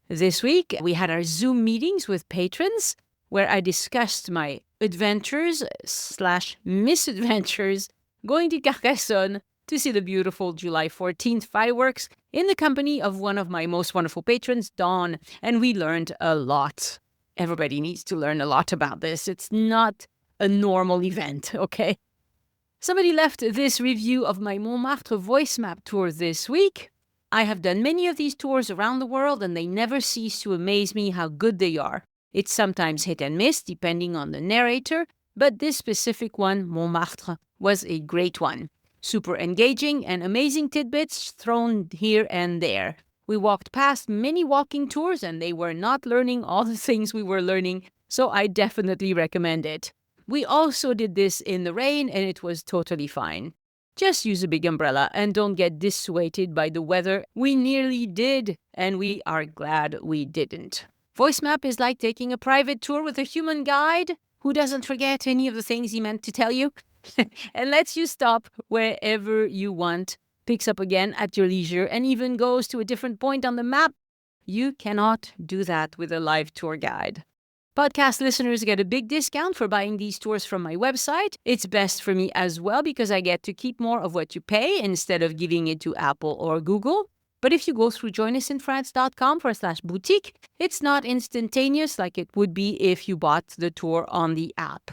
This week, we had our Zoom meetings with patrons where I discussed my adventures/misadventures going to Carcassonne to see the beautiful July 14th fireworks in the company of one of my most wonderful patrons, Dawn, and we learned a lot. Everybody needs to learn a lot about this. It's not a normal event, okay? Somebody left this review of my Montmartre voice map tour this week. I have done many of these tours around the world, and they never cease to amaze me how good they are. It's sometimes hit and miss, depending on the narrator, but this specific one, Montmartre, was a great one. Super engaging and amazing tidbits thrown here and there. We walked past many walking tours, and they were not learning all the things we were learning, so I definitely recommend it. We also did this in the rain, and it was totally fine. Just use a big umbrella and don't get dissuaded by the weather. We nearly did, and we are glad we didn't. Voice map is like taking a private tour with a human guide who doesn't forget any of the things he meant to tell you and lets you stop wherever you want, picks up again at your leisure, and even goes to a different point on the map. You cannot do that with a live tour guide. Podcast listeners get a big discount for buying these tours from my website. It's best for me as well because I get to keep more of what you pay instead of giving it to Apple or Google. But if you go through joinusinfrance.com/boutique, it's not instantaneous like it would be if you bought the tour on the app.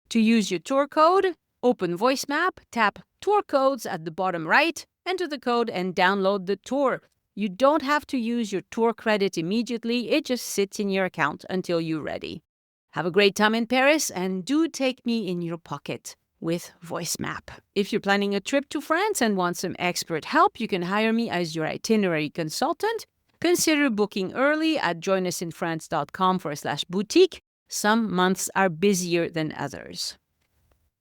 To use your tour code, open Voice Map, tap Tour Codes at the bottom right, enter the code, and download the tour. You don't have to use your tour credit immediately. It just sits in your account until you're ready. Have a great time in Paris, and do take me in your pocket with Voice Map. If you're planning a trip to France and want some expert help, you can hire me as your itinerary consultant. Consider booking early at joinusinfrance.com/boutique. Some months are busier than others.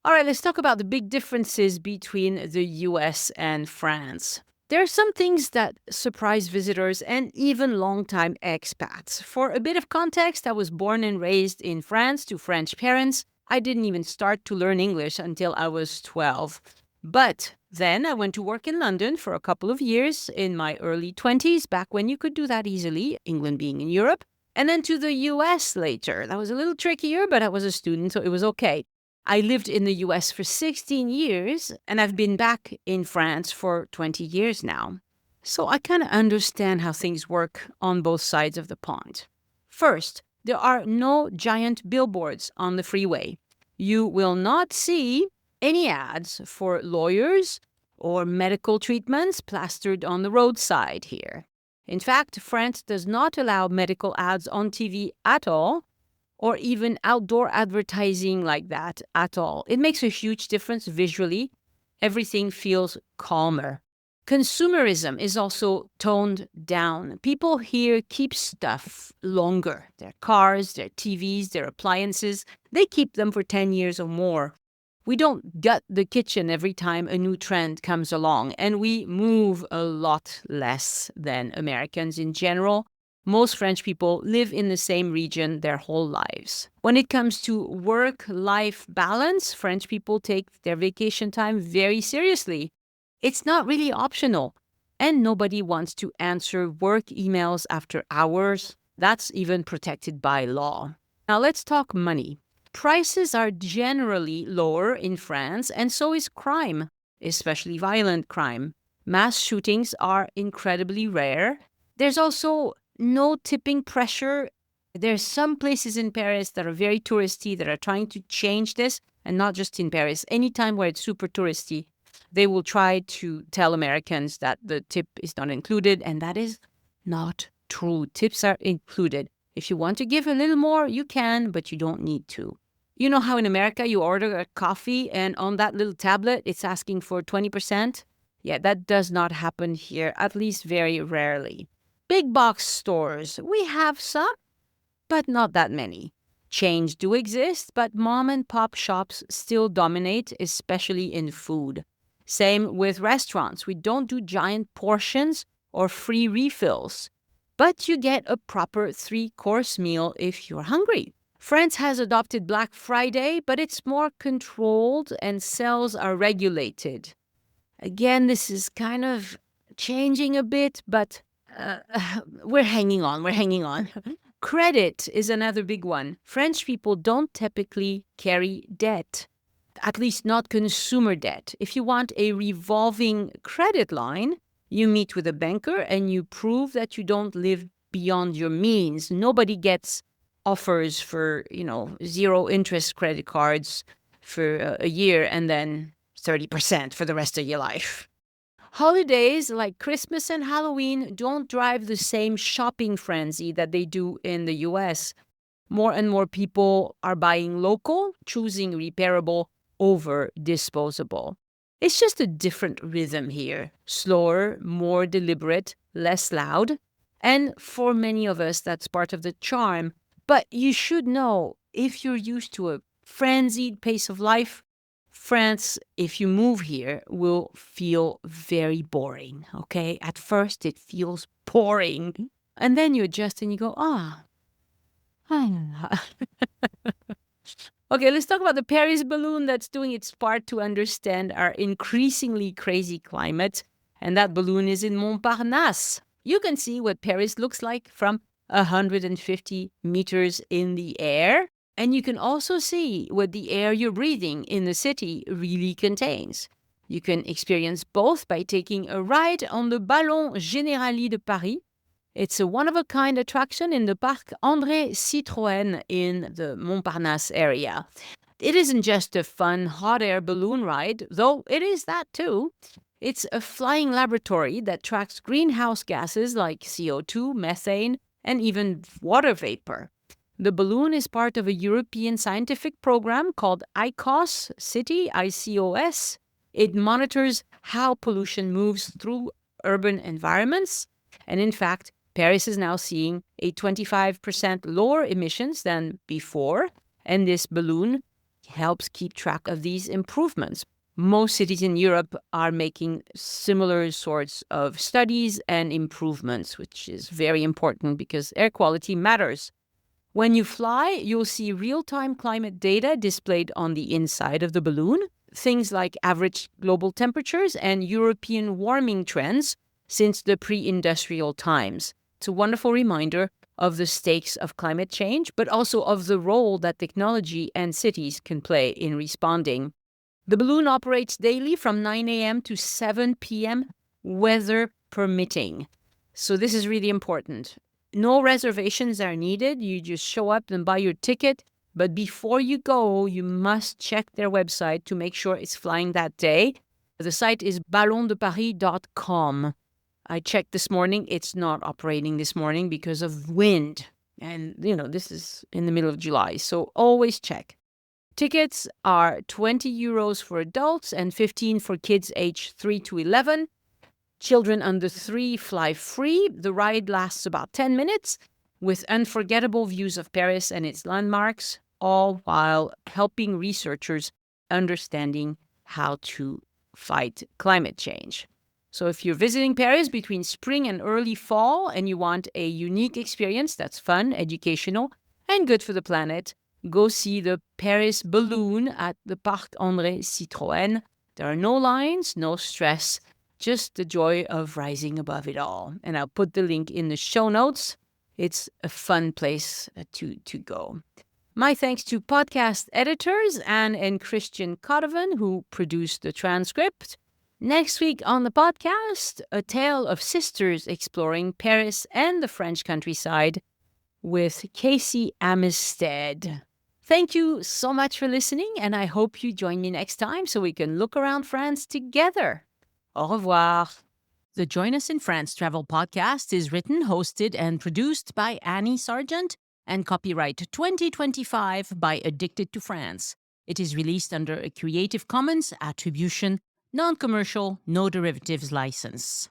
All right, let's talk about the big differences between the US and France. There are some things that surprise visitors and even longtime expats. For a bit of context, I was born and raised in France to French parents. I didn't even start to learn English until I was 12. But then I went to work in London for a couple of years in my early 20s, back when you could do that easily, England being in Europe, and then to the US later. That was a little trickier, but I was a student, so it was okay. I lived in the US for 16 years, and I've been back in France for 20 years now. So I kind of understand how things work on both sides of the pond. First, there are no giant billboards on the freeway. You will not see any ads for lawyers or medical treatments plastered on the roadside here. In fact, France does not allow medical ads on TV at all, or even outdoor advertising like that at all. It makes a huge difference visually. Everything feels calmer. Consumerism is also toned down. People here keep stuff longer. Their cars, their TVs, their appliances, they keep them for 10 years or more. We don't gut the kitchen every time a new trend comes along, and we move a lot less than Americans in general. Most French people live in the same region their whole lives. When it comes to work-life balance, French people take their vacation time very seriously. It's not really optional, and nobody wants to answer work emails after hours. That's even protected by law. Now let's talk money. Prices are generally lower in France, and so is crime, especially violent crime. Mass shootings are incredibly rare. There's also no tipping pressure. There's some places in Paris that are very touristy that are trying to change this, and not just in Paris. Anytime where it's super touristy, they will try to tell Americans that the tip is not included, and that is not true. Tips are included. If you want to give a little more, you can, but you don't need to. You know how in America you order a coffee and on that little tablet it's asking for 20%? Yeah, that does not happen here, at least very rarely. Big box stores, we have some, but not that many. Chains do exist, but mom and pop shops still dominate, especially in food. Same with restaurants. We don't do giant portions or free refills, but you get a proper 3-course meal if you're hungry. France has adopted Black Friday, but it's more controlled and sales are regulated. Again, this is kind of changing a bit, but we're hanging on. Credit is another big one. French people don't typically carry debt, at least not consumer debt. If you want a revolving credit line, you meet with a banker and you prove that you don't live beyond your means. Nobody gets offers for, 0 interest credit cards for a year and then 30% for the rest of your life. Holidays like Christmas and Halloween don't drive the same shopping frenzy that they do in the US. More and more people are buying local, choosing repairable over disposable. It's just a different rhythm here. Slower, more deliberate, less loud. And for many of us, that's part of the charm. But you should know, if you're used to a frenzied pace of life, France, if you move here, will feel very boring, okay? At first, it feels boring. And then you adjust and you go, Okay, let's talk about the Paris balloon that's doing its part to understand our increasingly crazy climate. And that balloon is in Montparnasse. You can see what Paris looks like from 150 meters in the air. And you can also see what the air you're breathing in the city really contains. You can experience both by taking a ride on the Ballon Générali de Paris. It's a one-of-a-kind attraction in the Parc André Citroën in the Montparnasse area. It isn't just a fun hot air balloon ride, though it is that too. It's a flying laboratory that tracks greenhouse gases like CO2, methane, and even water vapor. The balloon is part of a European scientific program called ICOS City, ICOS. It monitors how pollution moves through urban environments. And in fact, Paris is now seeing a 25% lower emissions than before. And this balloon helps keep track of these improvements. Most cities in Europe are making similar sorts of studies and improvements, which is very important because air quality matters. When you fly, you'll see real-time climate data displayed on the inside of the balloon, things like average global temperatures and European warming trends since the pre-industrial times. It's a wonderful reminder of the stakes of climate change, but also of the role that technology and cities can play in responding. The balloon operates daily from 9 a.m. to 7 p.m., weather permitting. So this is really important. No reservations are needed. You just show up and buy your ticket. But before you go, you must check their website to make sure it's flying that day. The site is ballondeparis.com. I checked this morning. It's not operating this morning because of wind. And, this is in the middle of July. So always check. Tickets are €20 for adults and 15 for kids aged 3 to 11. Children under 3 fly free. The ride lasts about 10 minutes with unforgettable views of Paris and its landmarks, all while helping researchers understanding how to fight climate change. So if you're visiting Paris between spring and early fall and you want a unique experience that's fun, educational, and good for the planet, go see the Paris Balloon at the Parc André Citroën. There are no lines, no stress, just the joy of rising above it all. And I'll put the link in the show notes. It's a fun place to go. My thanks to podcast editors Anne and Christian Codovan, who produced the transcript. Next week on the podcast, a tale of sisters exploring Paris and the French countryside with Casey Amistad. Thank you so much for listening, and I hope you join me next time so we can look around France together. Au revoir. The Join Us in France Travel Podcast is written, hosted, and produced by Annie Sargent and copyright 2025 by Addicted to France. It is released under a Creative Commons Attribution, Non-Commercial, No Derivatives license.